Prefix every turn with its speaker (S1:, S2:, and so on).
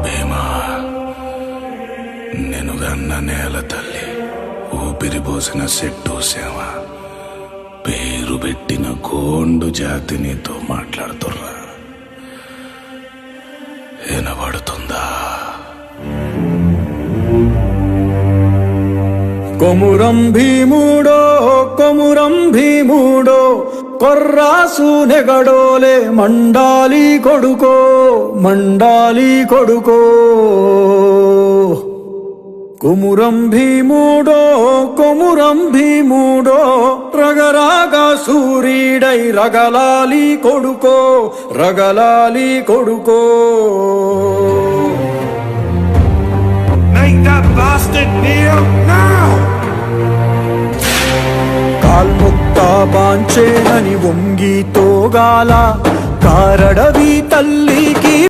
S1: భీమా, నెనుగన్న నేల తల్లి, ఊపిరిపోసిన చెట్టు సేవ, పేరు పెట్టిన గోండు జాతి నీతో మాట్లాడుతుర్రా. వినబడుతుందా?
S2: కొమురం భీముడో కొమురం భీముడో, కొర్రాసు నెగడోలే మండాలి కొడుకో మండాలి కొడుకో. కొమురం భీముడో కొమురం భీముడో, రగరాగా సూరీడై రగలాలి కొడుకో రగలాలి కొడుకో.
S3: Make that bastard kneel now!
S2: కాల్ముక్తా బాంచేనని వంగి తోగాల కారడవి తల్లికి